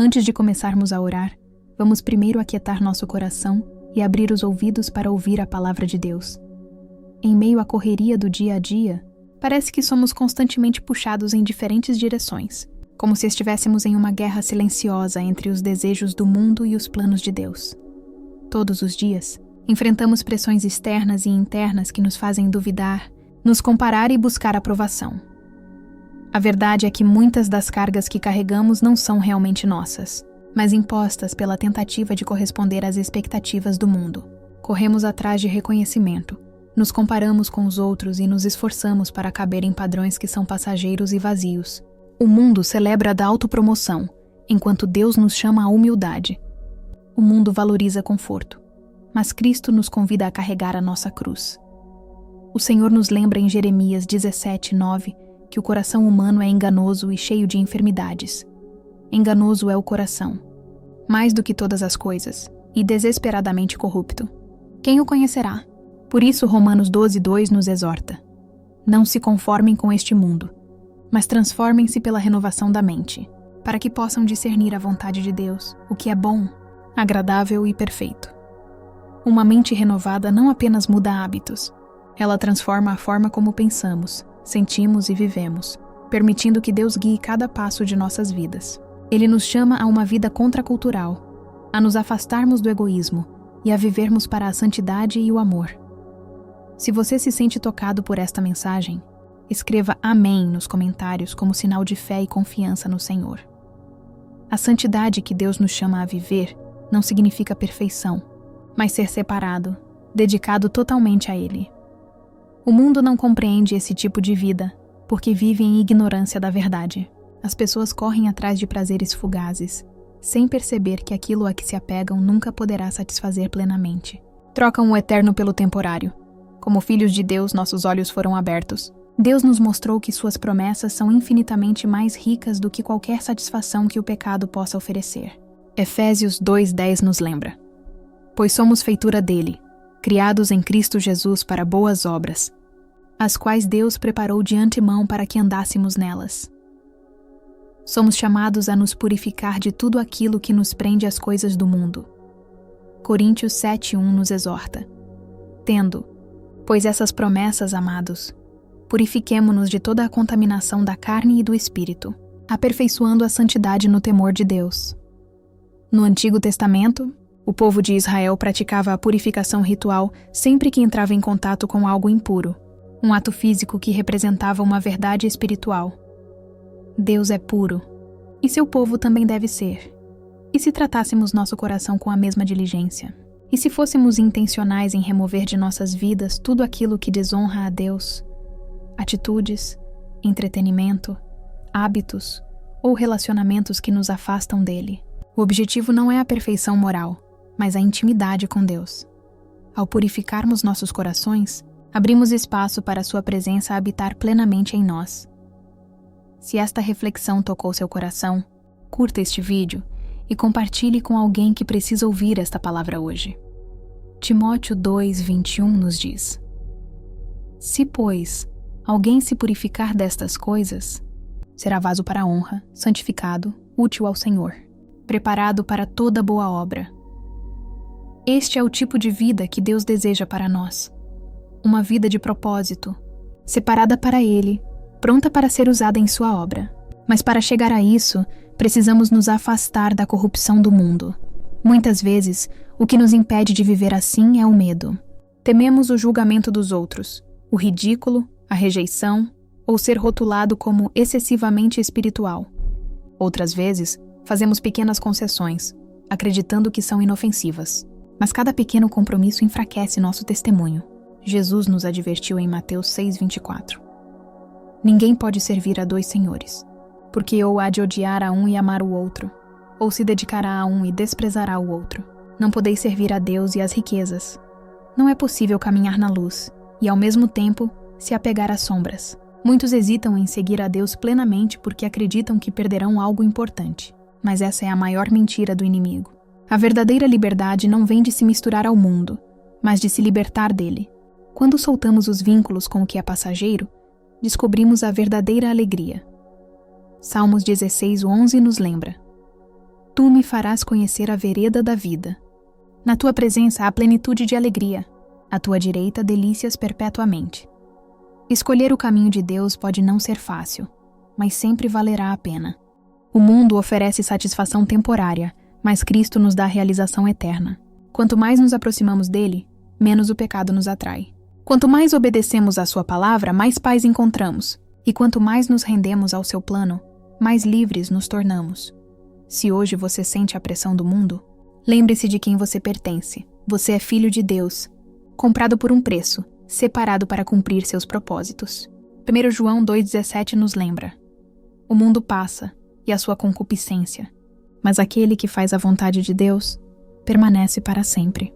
Antes de começarmos a orar, vamos primeiro aquietar nosso coração e abrir os ouvidos para ouvir a palavra de Deus. Em meio à correria do dia a dia, parece que somos constantemente puxados em diferentes direções, como se estivéssemos em uma guerra silenciosa entre os desejos do mundo e os planos de Deus. Todos os dias, enfrentamos pressões externas e internas que nos fazem duvidar, nos comparar e buscar aprovação. A verdade é que muitas das cargas que carregamos não são realmente nossas, mas impostas pela tentativa de corresponder às expectativas do mundo. Corremos atrás de reconhecimento, nos comparamos com os outros e nos esforçamos para caber em padrões que são passageiros e vazios. O mundo celebra a autopromoção, enquanto Deus nos chama à humildade. O mundo valoriza conforto, mas Cristo nos convida a carregar a nossa cruz. O Senhor nos lembra em Jeremias 17:9 que o coração humano é enganoso e cheio de enfermidades. Enganoso é o coração, mais do que todas as coisas, e desesperadamente corrupto. Quem o conhecerá? Por isso Romanos 12:2 nos exorta: não se conformem com este mundo, mas transformem-se pela renovação da mente, para que possam discernir a vontade de Deus, o que é bom, agradável e perfeito. Uma mente renovada não apenas muda hábitos, ela transforma a forma como pensamos, sentimos e vivemos, permitindo que Deus guie cada passo de nossas vidas. Ele nos chama a uma vida contracultural, a nos afastarmos do egoísmo e a vivermos para a santidade e o amor. Se você se sente tocado por esta mensagem, escreva Amém nos comentários como sinal de fé e confiança no Senhor. A santidade que Deus nos chama a viver não significa perfeição, mas ser separado, dedicado totalmente a Ele. O mundo não compreende esse tipo de vida, porque vive em ignorância da verdade. As pessoas correm atrás de prazeres fugazes, sem perceber que aquilo a que se apegam nunca poderá satisfazer plenamente. Trocam o eterno pelo temporário. Como filhos de Deus, nossos olhos foram abertos. Deus nos mostrou que suas promessas são infinitamente mais ricas do que qualquer satisfação que o pecado possa oferecer. Efésios 2:10 nos lembra: pois somos feitura dele, criados em Cristo Jesus para boas obras, as quais Deus preparou de antemão para que andássemos nelas. Somos chamados a nos purificar de tudo aquilo que nos prende às coisas do mundo. Coríntios 7:1 nos exorta: tendo, pois essas promessas, amados, purifiquemo-nos de toda a contaminação da carne e do espírito, aperfeiçoando a santidade no temor de Deus. No Antigo Testamento, o povo de Israel praticava a purificação ritual sempre que entrava em contato com algo impuro, um ato físico que representava uma verdade espiritual. Deus é puro, e seu povo também deve ser. E se tratássemos nosso coração com a mesma diligência? E se fôssemos intencionais em remover de nossas vidas tudo aquilo que desonra a Deus? Atitudes, entretenimento, hábitos ou relacionamentos que nos afastam dele. O objetivo não é a perfeição moral, mas a intimidade com Deus. Ao purificarmos nossos corações, abrimos espaço para sua presença habitar plenamente em nós. Se esta reflexão tocou seu coração, curta este vídeo e compartilhe com alguém que precisa ouvir esta palavra hoje. Timóteo 2:21 nos diz: se, pois, alguém se purificar destas coisas, será vaso para a honra, santificado, útil ao Senhor, preparado para toda boa obra. Este é o tipo de vida que Deus deseja para nós. Uma vida de propósito, separada para Ele, pronta para ser usada em sua obra. Mas para chegar a isso, precisamos nos afastar da corrupção do mundo. Muitas vezes, o que nos impede de viver assim é o medo. Tememos o julgamento dos outros, o ridículo, a rejeição, ou ser rotulado como excessivamente espiritual. Outras vezes, fazemos pequenas concessões, acreditando que são inofensivas. Mas cada pequeno compromisso enfraquece nosso testemunho. Jesus nos advertiu em Mateus 6:24. Ninguém pode servir a 2 senhores, porque ou há de odiar a um e amar o outro, ou se dedicará a um e desprezará o outro. Não podeis servir a Deus e às riquezas. Não é possível caminhar na luz e, ao mesmo tempo, se apegar às sombras. Muitos hesitam em seguir a Deus plenamente porque acreditam que perderão algo importante. Mas essa é a maior mentira do inimigo. A verdadeira liberdade não vem de se misturar ao mundo, mas de se libertar dele. Quando soltamos os vínculos com o que é passageiro, descobrimos a verdadeira alegria. Salmos 16:11 nos lembra: Tu me farás conhecer a vereda da vida. Na tua presença há plenitude de alegria, à tua direita delícias perpetuamente. Escolher o caminho de Deus pode não ser fácil, mas sempre valerá a pena. O mundo oferece satisfação temporária, mas Cristo nos dá realização eterna. Quanto mais nos aproximamos dele, menos o pecado nos atrai. Quanto mais obedecemos à sua palavra, mais paz encontramos. E quanto mais nos rendemos ao seu plano, mais livres nos tornamos. Se hoje você sente a pressão do mundo, lembre-se de quem você pertence. Você é filho de Deus, comprado por um preço, separado para cumprir seus propósitos. 1 João 2,17 nos lembra: o mundo passa e a sua concupiscência, mas aquele que faz a vontade de Deus permanece para sempre.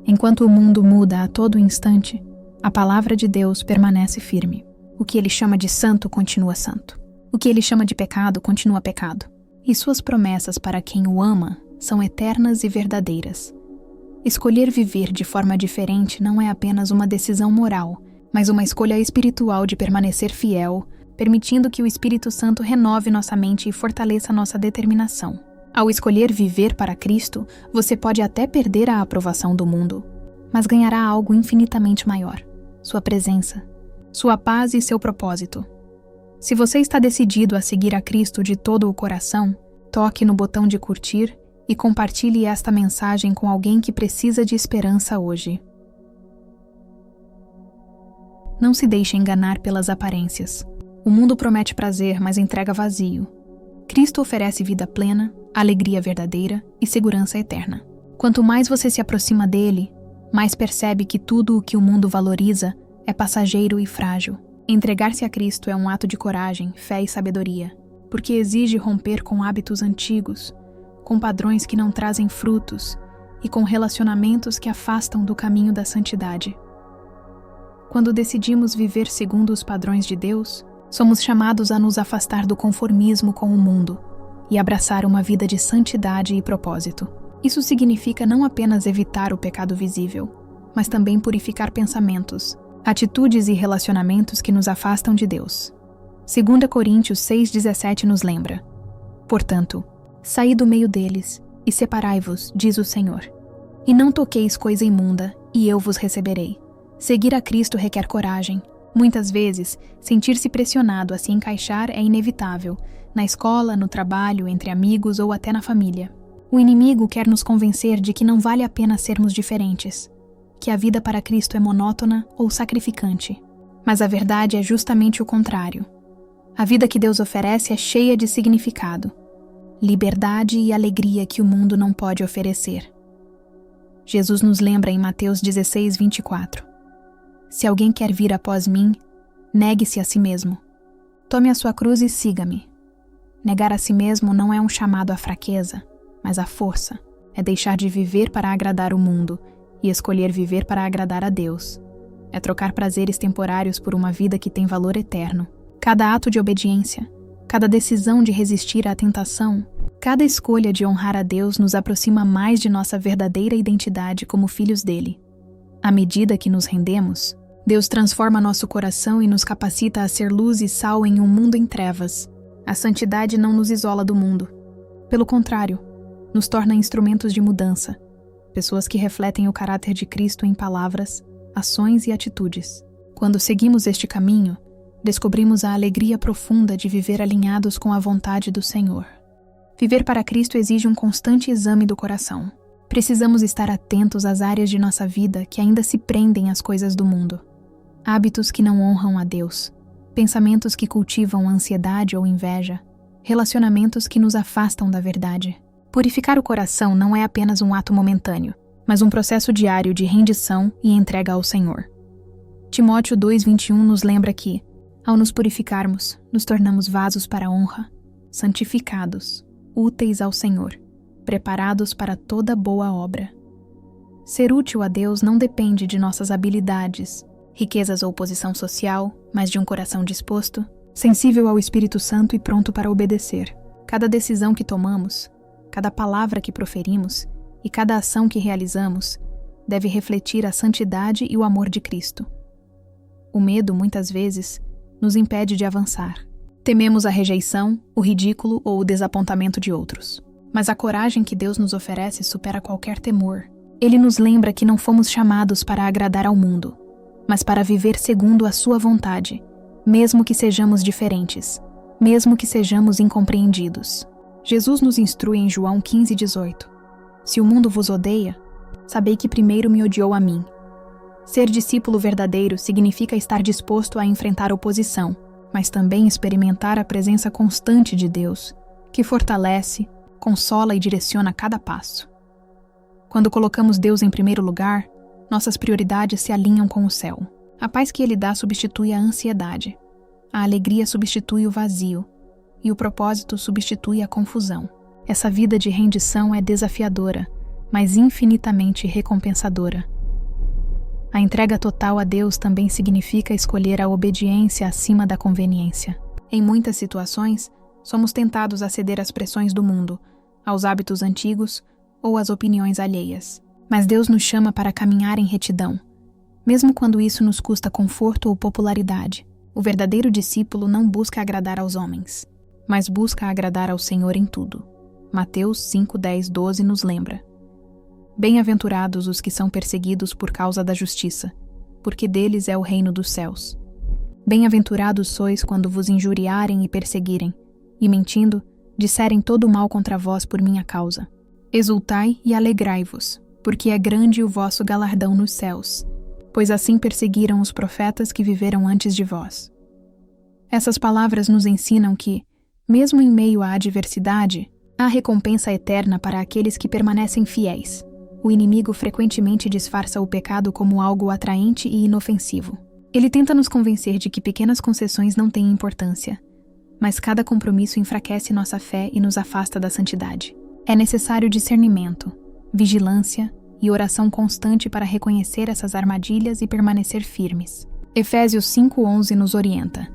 Enquanto o mundo muda a todo instante, a palavra de Deus permanece firme. O que ele chama de santo continua santo. O que ele chama de pecado continua pecado. E suas promessas para quem o ama são eternas e verdadeiras. Escolher viver de forma diferente não é apenas uma decisão moral, mas uma escolha espiritual de permanecer fiel, permitindo que o Espírito Santo renove nossa mente e fortaleça nossa determinação. Ao escolher viver para Cristo, você pode até perder a aprovação do mundo, mas ganhará algo infinitamente maior: sua presença, sua paz e seu propósito. Se você está decidido a seguir a Cristo de todo o coração, toque no botão de curtir e compartilhe esta mensagem com alguém que precisa de esperança hoje. Não se deixe enganar pelas aparências. O mundo promete prazer, mas entrega vazio. Cristo oferece vida plena, alegria verdadeira e segurança eterna. Quanto mais você se aproxima dele, mais percebe que tudo o que o mundo valoriza é passageiro e frágil. Entregar-se a Cristo é um ato de coragem, fé e sabedoria, porque exige romper com hábitos antigos, com padrões que não trazem frutos e com relacionamentos que afastam do caminho da santidade. Quando decidimos viver segundo os padrões de Deus, somos chamados a nos afastar do conformismo com o mundo e abraçar uma vida de santidade e propósito. Isso significa não apenas evitar o pecado visível, mas também purificar pensamentos, atitudes e relacionamentos que nos afastam de Deus. 2 Coríntios 6,17 nos lembra: portanto, saí do meio deles e separai-vos, diz o Senhor. E não toqueis coisa imunda, e eu vos receberei. Seguir a Cristo requer coragem. Muitas vezes, sentir-se pressionado a se encaixar é inevitável, na escola, no trabalho, entre amigos ou até na família. O inimigo quer nos convencer de que não vale a pena sermos diferentes, que a vida para Cristo é monótona ou sacrificante. Mas a verdade é justamente o contrário. A vida que Deus oferece é cheia de significado, liberdade e alegria que o mundo não pode oferecer. Jesus nos lembra em Mateus 16:24: se alguém quer vir após mim, negue-se a si mesmo. Tome a sua cruz e siga-me. Negar a si mesmo não é um chamado à fraqueza, mas à força. É deixar de viver para agradar o mundo e escolher viver para agradar a Deus. É trocar prazeres temporários por uma vida que tem valor eterno. Cada ato de obediência, cada decisão de resistir à tentação, cada escolha de honrar a Deus nos aproxima mais de nossa verdadeira identidade como filhos dele. À medida que nos rendemos, Deus transforma nosso coração e nos capacita a ser luz e sal em um mundo em trevas. A santidade não nos isola do mundo. Pelo contrário, nos torna instrumentos de mudança, pessoas que refletem o caráter de Cristo em palavras, ações e atitudes. Quando seguimos este caminho, descobrimos a alegria profunda de viver alinhados com a vontade do Senhor. Viver para Cristo exige um constante exame do coração. Precisamos estar atentos às áreas de nossa vida que ainda se prendem às coisas do mundo. Hábitos que não honram a Deus, pensamentos que cultivam ansiedade ou inveja, relacionamentos que nos afastam da verdade. Purificar o coração não é apenas um ato momentâneo, mas um processo diário de rendição e entrega ao Senhor. Timóteo 2:21 nos lembra que, ao nos purificarmos, nos tornamos vasos para a honra, santificados, úteis ao Senhor, preparados para toda boa obra. Ser útil a Deus não depende de nossas habilidades, riquezas ou posição social, mas de um coração disposto, sensível ao Espírito Santo e pronto para obedecer. Cada decisão que tomamos, cada palavra que proferimos e cada ação que realizamos deve refletir a santidade e o amor de Cristo. O medo, muitas vezes, nos impede de avançar. Tememos a rejeição, o ridículo ou o desapontamento de outros. Mas a coragem que Deus nos oferece supera qualquer temor. Ele nos lembra que não fomos chamados para agradar ao mundo, mas para viver segundo a sua vontade, mesmo que sejamos diferentes, mesmo que sejamos incompreendidos. Jesus nos instrui em João 15:18. Se o mundo vos odeia, sabei que primeiro me odiou a mim. Ser discípulo verdadeiro significa estar disposto a enfrentar oposição, mas também experimentar a presença constante de Deus, que fortalece, consola e direciona cada passo. Quando colocamos Deus em primeiro lugar, nossas prioridades se alinham com o céu. A paz que Ele dá substitui a ansiedade, a alegria substitui o vazio, e o propósito substitui a confusão. Essa vida de rendição é desafiadora, mas infinitamente recompensadora. A entrega total a Deus também significa escolher a obediência acima da conveniência. Em muitas situações, somos tentados a ceder às pressões do mundo, aos hábitos antigos ou às opiniões alheias. Mas Deus nos chama para caminhar em retidão, mesmo quando isso nos custa conforto ou popularidade. O verdadeiro discípulo não busca agradar aos homens, mas busca agradar ao Senhor em tudo. Mateus 5:10-12 nos lembra: Bem-aventurados os que são perseguidos por causa da justiça, porque deles é o reino dos céus. Bem-aventurados sois quando vos injuriarem e perseguirem, e mentindo, disserem todo o mal contra vós por minha causa. Exultai e alegrai-vos, porque é grande o vosso galardão nos céus, pois assim perseguiram os profetas que viveram antes de vós. Essas palavras nos ensinam que, mesmo em meio à adversidade, há recompensa eterna para aqueles que permanecem fiéis. O inimigo frequentemente disfarça o pecado como algo atraente e inofensivo. Ele tenta nos convencer de que pequenas concessões não têm importância, mas cada compromisso enfraquece nossa fé e nos afasta da santidade. É necessário discernimento, vigilância e oração constante para reconhecer essas armadilhas e permanecer firmes. Efésios 5:11 nos orienta: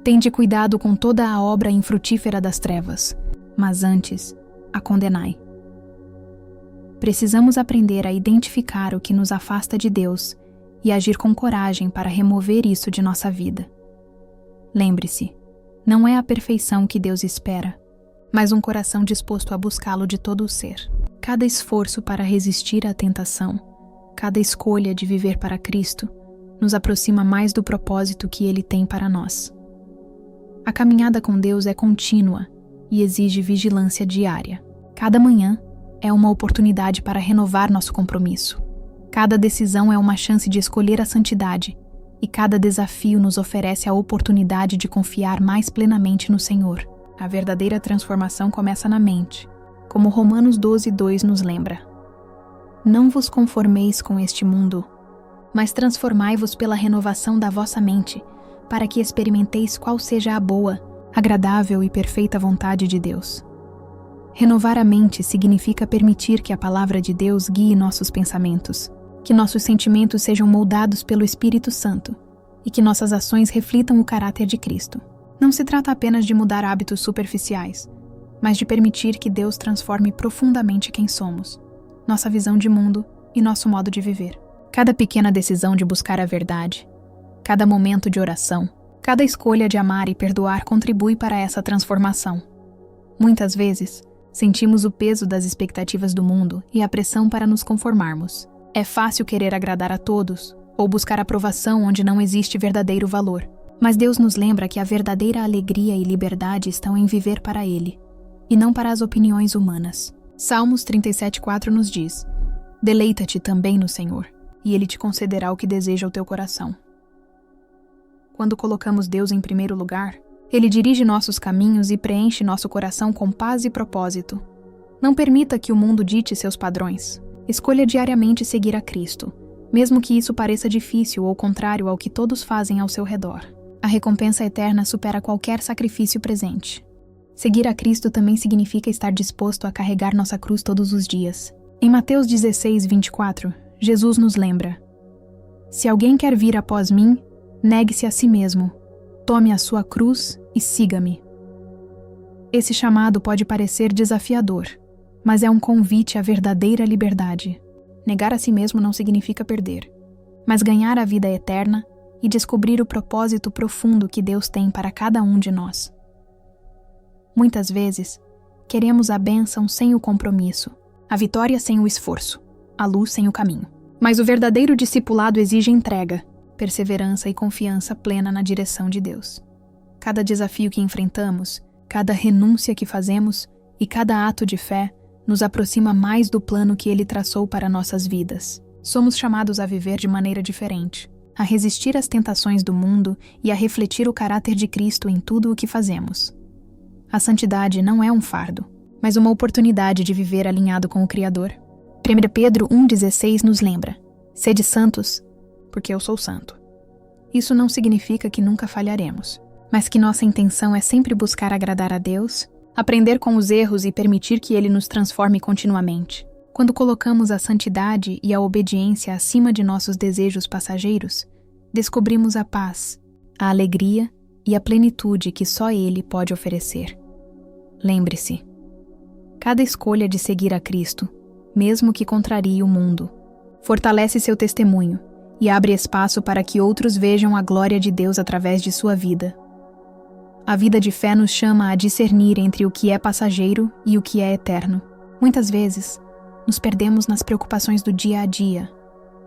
Tende cuidado com toda a obra infrutífera das trevas, mas antes a condenai. Precisamos aprender a identificar o que nos afasta de Deus e agir com coragem para remover isso de nossa vida. Lembre-se, não é a perfeição que Deus espera, mas um coração disposto a buscá-lo de todo o ser. Cada esforço para resistir à tentação, cada escolha de viver para Cristo, nos aproxima mais do propósito que Ele tem para nós. A caminhada com Deus é contínua e exige vigilância diária. Cada manhã é uma oportunidade para renovar nosso compromisso. Cada decisão é uma chance de escolher a santidade, e cada desafio nos oferece a oportunidade de confiar mais plenamente no Senhor. A verdadeira transformação começa na mente, como Romanos 12:2 nos lembra. Não vos conformeis com este mundo, mas transformai-vos pela renovação da vossa mente, para que experimenteis qual seja a boa, agradável e perfeita vontade de Deus. Renovar a mente significa permitir que a palavra de Deus guie nossos pensamentos, que nossos sentimentos sejam moldados pelo Espírito Santo e que nossas ações reflitam o caráter de Cristo. Não se trata apenas de mudar hábitos superficiais, mas de permitir que Deus transforme profundamente quem somos, nossa visão de mundo e nosso modo de viver. Cada pequena decisão de buscar a verdade, cada momento de oração, cada escolha de amar e perdoar contribui para essa transformação. Muitas vezes, sentimos o peso das expectativas do mundo e a pressão para nos conformarmos. É fácil querer agradar a todos ou buscar aprovação onde não existe verdadeiro valor. Mas Deus nos lembra que a verdadeira alegria e liberdade estão em viver para Ele, e não para as opiniões humanas. Salmos 37:4 nos diz: Deleita-te também no Senhor, e Ele te concederá o que deseja o teu coração. Quando colocamos Deus em primeiro lugar, Ele dirige nossos caminhos e preenche nosso coração com paz e propósito. Não permita que o mundo dite seus padrões. Escolha diariamente seguir a Cristo, mesmo que isso pareça difícil ou contrário ao que todos fazem ao seu redor. A recompensa eterna supera qualquer sacrifício presente. Seguir a Cristo também significa estar disposto a carregar nossa cruz todos os dias. Em Mateus 16:24, Jesus nos lembra: Se alguém quer vir após mim, negue-se a si mesmo, tome a sua cruz e siga-me. Esse chamado pode parecer desafiador, mas é um convite à verdadeira liberdade. Negar a si mesmo não significa perder, mas ganhar a vida eterna e descobrir o propósito profundo que Deus tem para cada um de nós. Muitas vezes, queremos a bênção sem o compromisso, a vitória sem o esforço, a luz sem o caminho. Mas o verdadeiro discipulado exige entrega, perseverança e confiança plena na direção de Deus. Cada desafio que enfrentamos, cada renúncia que fazemos e cada ato de fé nos aproxima mais do plano que Ele traçou para nossas vidas. Somos chamados a viver de maneira diferente, a resistir às tentações do mundo e a refletir o caráter de Cristo em tudo o que fazemos. A santidade não é um fardo, mas uma oportunidade de viver alinhado com o Criador. 1 Pedro 1,16 nos lembra: sede santos, porque eu sou santo. Isso não significa que nunca falharemos, mas que nossa intenção é sempre buscar agradar a Deus, aprender com os erros e permitir que Ele nos transforme continuamente. Quando colocamos a santidade e a obediência acima de nossos desejos passageiros, descobrimos a paz, a alegria e a plenitude que só Ele pode oferecer. Lembre-se, cada escolha de seguir a Cristo, mesmo que contrarie o mundo, fortalece seu testemunho e abre espaço para que outros vejam a glória de Deus através de sua vida. A vida de fé nos chama a discernir entre o que é passageiro e o que é eterno. Muitas vezes, nos perdemos nas preocupações do dia a dia,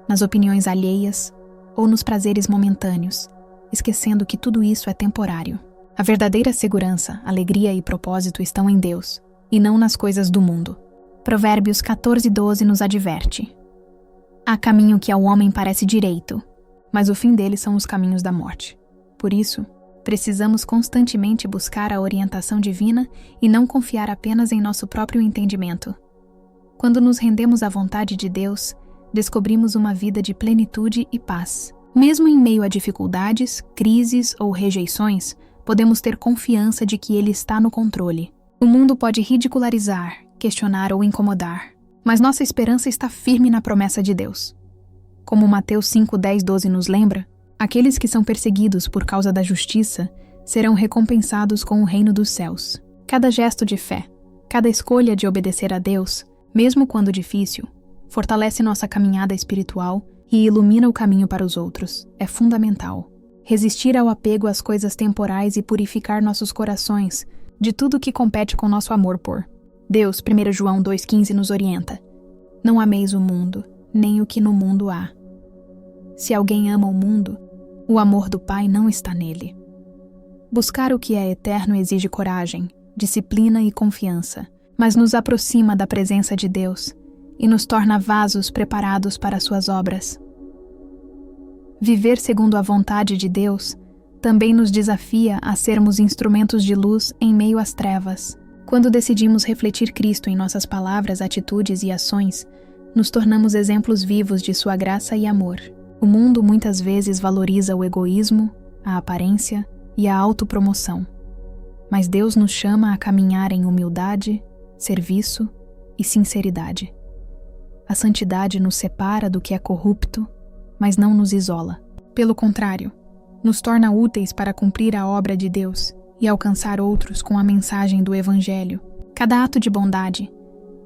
nas opiniões alheias ou nos prazeres momentâneos, esquecendo que tudo isso é temporário. A verdadeira segurança, alegria e propósito estão em Deus, e não nas coisas do mundo. Provérbios 14:12 nos adverte: há caminho que ao homem parece direito, mas o fim dele são os caminhos da morte. Por isso, precisamos constantemente buscar a orientação divina e não confiar apenas em nosso próprio entendimento. Quando nos rendemos à vontade de Deus, descobrimos uma vida de plenitude e paz. Mesmo em meio a dificuldades, crises ou rejeições, podemos ter confiança de que Ele está no controle. O mundo pode ridicularizar, questionar ou incomodar, mas nossa esperança está firme na promessa de Deus. Como Mateus 5:10-12 nos lembra, aqueles que são perseguidos por causa da justiça serão recompensados com o reino dos céus. Cada gesto de fé, cada escolha de obedecer a Deus, mesmo quando difícil, fortalece nossa caminhada espiritual e ilumina o caminho para os outros. É fundamental resistir ao apego às coisas temporais e purificar nossos corações de tudo que compete com nosso amor por Deus. 1 João 2,15 nos orienta: não ameis o mundo, nem o que no mundo há. Se alguém ama o mundo, o amor do Pai não está nele. Buscar o que é eterno exige coragem, disciplina e confiança, mas nos aproxima da presença de Deus e nos torna vasos preparados para suas obras. Viver segundo a vontade de Deus também nos desafia a sermos instrumentos de luz em meio às trevas. Quando decidimos refletir Cristo em nossas palavras, atitudes e ações, nos tornamos exemplos vivos de sua graça e amor. O mundo muitas vezes valoriza o egoísmo, a aparência e a autopromoção. Mas Deus nos chama a caminhar em humildade, serviço e sinceridade. A santidade nos separa do que é corrupto, mas não nos isola. Pelo contrário, nos torna úteis para cumprir a obra de Deus e alcançar outros com a mensagem do Evangelho. Cada ato de bondade,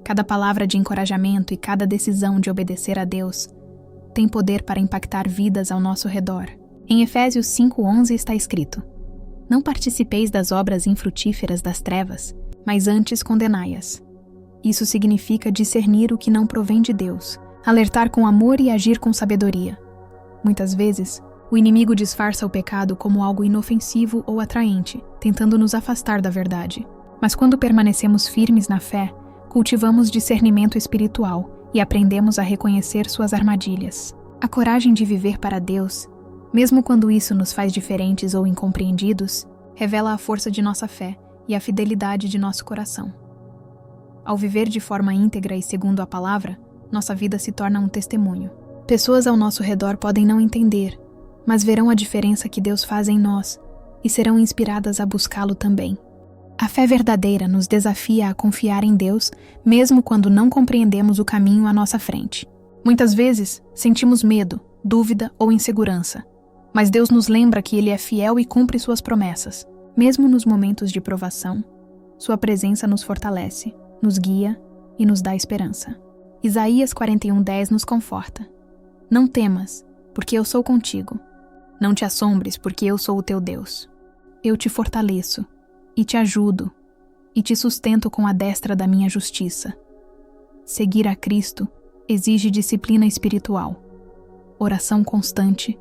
cada palavra de encorajamento e cada decisão de obedecer a Deus tem poder para impactar vidas ao nosso redor. Em Efésios 5:11 está escrito: não participeis das obras infrutíferas das trevas, mas antes condenai-as. Isso significa discernir o que não provém de Deus, alertar com amor e agir com sabedoria. Muitas vezes, o inimigo disfarça o pecado como algo inofensivo ou atraente, tentando nos afastar da verdade. Mas quando permanecemos firmes na fé, cultivamos discernimento espiritual e aprendemos a reconhecer suas armadilhas. A coragem de viver para Deus, mesmo quando isso nos faz diferentes ou incompreendidos, revela a força de nossa fé e a fidelidade de nosso coração. Ao viver de forma íntegra e segundo a palavra, nossa vida se torna um testemunho. Pessoas ao nosso redor podem não entender, mas verão a diferença que Deus faz em nós e serão inspiradas a buscá-lo também. A fé verdadeira nos desafia a confiar em Deus, mesmo quando não compreendemos o caminho à nossa frente. Muitas vezes, sentimos medo, dúvida ou insegurança, mas Deus nos lembra que Ele é fiel e cumpre suas promessas. Mesmo nos momentos de provação, sua presença nos fortalece, nos guia e nos dá esperança. Isaías 41:10 nos conforta: não temas, porque eu sou contigo. Não te assombres, porque eu sou o teu Deus. Eu te fortaleço, e te ajudo, e te sustento com a destra da minha justiça. Seguir a Cristo exige disciplina espiritual, oração constante,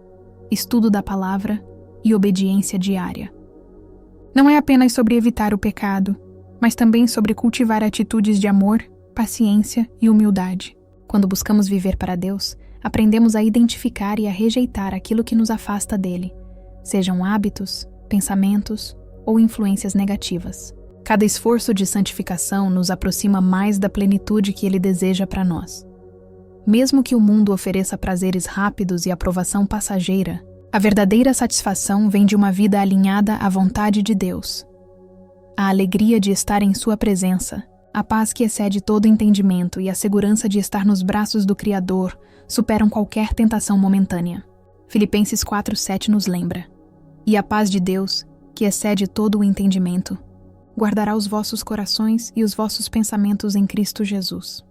estudo da palavra e obediência diária. Não é apenas sobre evitar o pecado, mas também sobre cultivar atitudes de amor, paciência e humildade. Quando buscamos viver para Deus, aprendemos a identificar e a rejeitar aquilo que nos afasta dele, sejam hábitos, pensamentos ou influências negativas. Cada esforço de santificação nos aproxima mais da plenitude que ele deseja para nós. Mesmo que o mundo ofereça prazeres rápidos e aprovação passageira, a verdadeira satisfação vem de uma vida alinhada à vontade de Deus. A alegria de estar em sua presença, a paz que excede todo entendimento e a segurança de estar nos braços do Criador superam qualquer tentação momentânea. Filipenses 4:7 nos lembra: "E a paz de Deus, que excede todo o entendimento, guardará os vossos corações e os vossos pensamentos em Cristo Jesus."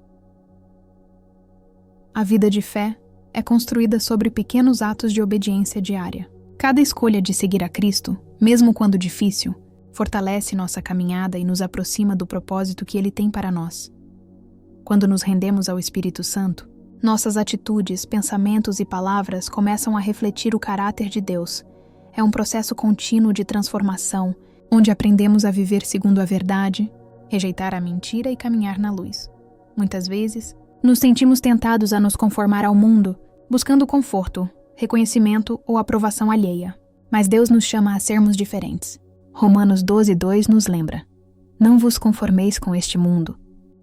A vida de fé é construída sobre pequenos atos de obediência diária. Cada escolha de seguir a Cristo, mesmo quando difícil, fortalece nossa caminhada e nos aproxima do propósito que Ele tem para nós. Quando nos rendemos ao Espírito Santo, nossas atitudes, pensamentos e palavras começam a refletir o caráter de Deus. É um processo contínuo de transformação, onde aprendemos a viver segundo a verdade, rejeitar a mentira e caminhar na luz. Muitas vezes, nos sentimos tentados a nos conformar ao mundo, buscando conforto, reconhecimento ou aprovação alheia. Mas Deus nos chama a sermos diferentes. Romanos 12:2 nos lembra: "Não vos conformeis com este mundo,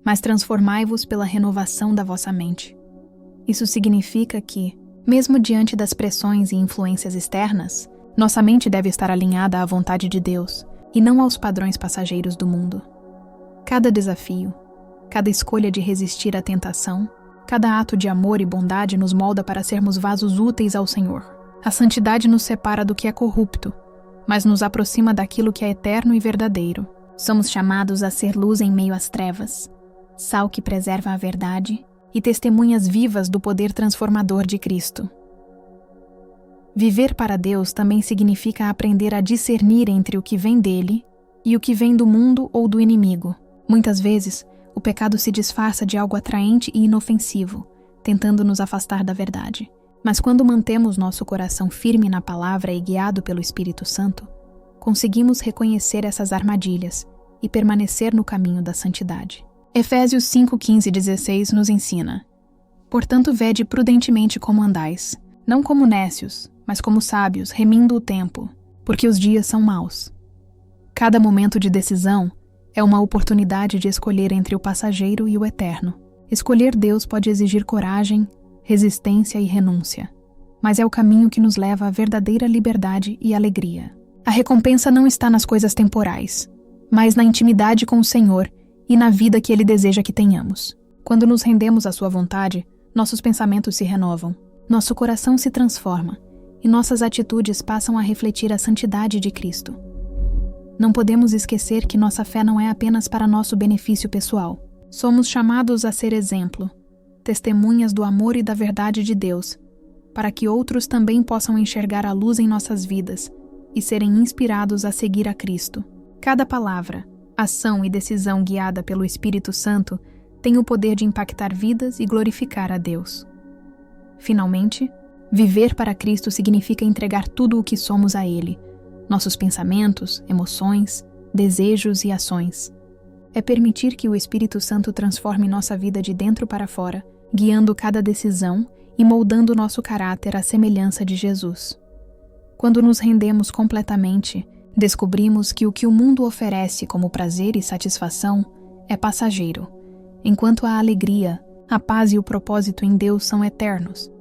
mas transformai-vos pela renovação da vossa mente." Isso significa que, mesmo diante das pressões e influências externas, nossa mente deve estar alinhada à vontade de Deus e não aos padrões passageiros do mundo. Cada desafio, cada escolha de resistir à tentação, cada ato de amor e bondade nos molda para sermos vasos úteis ao Senhor. A santidade nos separa do que é corrupto, mas nos aproxima daquilo que é eterno e verdadeiro. Somos chamados a ser luz em meio às trevas, sal que preserva a verdade e testemunhas vivas do poder transformador de Cristo. Viver para Deus também significa aprender a discernir entre o que vem dele e o que vem do mundo ou do inimigo. Muitas vezes, o pecado se disfarça de algo atraente e inofensivo, tentando nos afastar da verdade. Mas quando mantemos nosso coração firme na palavra e guiado pelo Espírito Santo, conseguimos reconhecer essas armadilhas e permanecer no caminho da santidade. Efésios 5:15-16 nos ensina: "Portanto, vede prudentemente como andais, não como nécios, mas como sábios, remindo o tempo, porque os dias são maus." Cada momento de decisão é uma oportunidade de escolher entre o passageiro e o eterno. Escolher Deus pode exigir coragem, resistência e renúncia, mas é o caminho que nos leva à verdadeira liberdade e alegria. A recompensa não está nas coisas temporais, mas na intimidade com o Senhor e na vida que Ele deseja que tenhamos. Quando nos rendemos à sua vontade, nossos pensamentos se renovam, nosso coração se transforma e nossas atitudes passam a refletir a santidade de Cristo. Não podemos esquecer que nossa fé não é apenas para nosso benefício pessoal. Somos chamados a ser exemplo, testemunhas do amor e da verdade de Deus, para que outros também possam enxergar a luz em nossas vidas e serem inspirados a seguir a Cristo. Cada palavra, ação e decisão guiada pelo Espírito Santo tem o poder de impactar vidas e glorificar a Deus. Finalmente, viver para Cristo significa entregar tudo o que somos a Ele, nossos pensamentos, emoções, desejos e ações. É permitir que o Espírito Santo transforme nossa vida de dentro para fora, guiando cada decisão e moldando nosso caráter à semelhança de Jesus. Quando nos rendemos completamente, descobrimos que o que o mundo oferece como prazer e satisfação é passageiro, enquanto a alegria, a paz e o propósito em Deus são eternos.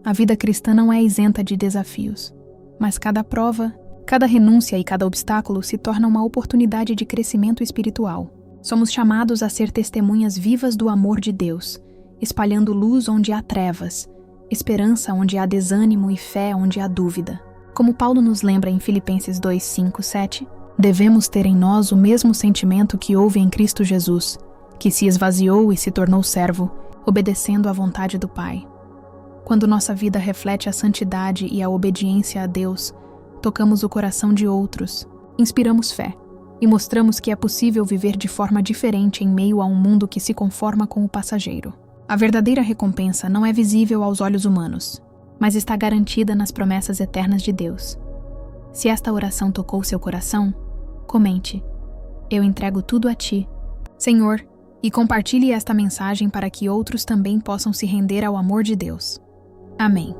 A vida cristã não é isenta de desafios, mas cada prova, cada renúncia e cada obstáculo se torna uma oportunidade de crescimento espiritual. Somos chamados a ser testemunhas vivas do amor de Deus, espalhando luz onde há trevas, esperança onde há desânimo e fé onde há dúvida. Como Paulo nos lembra em Filipenses 2:5-7, devemos ter em nós o mesmo sentimento que houve em Cristo Jesus, que se esvaziou e se tornou servo, obedecendo à vontade do Pai. Quando nossa vida reflete a santidade e a obediência a Deus, tocamos o coração de outros, inspiramos fé e mostramos que é possível viver de forma diferente em meio a um mundo que se conforma com o passageiro. A verdadeira recompensa não é visível aos olhos humanos, mas está garantida nas promessas eternas de Deus. Se esta oração tocou seu coração, comente: eu entrego tudo a Ti, Senhor, e compartilhe esta mensagem para que outros também possam se render ao amor de Deus. Amém.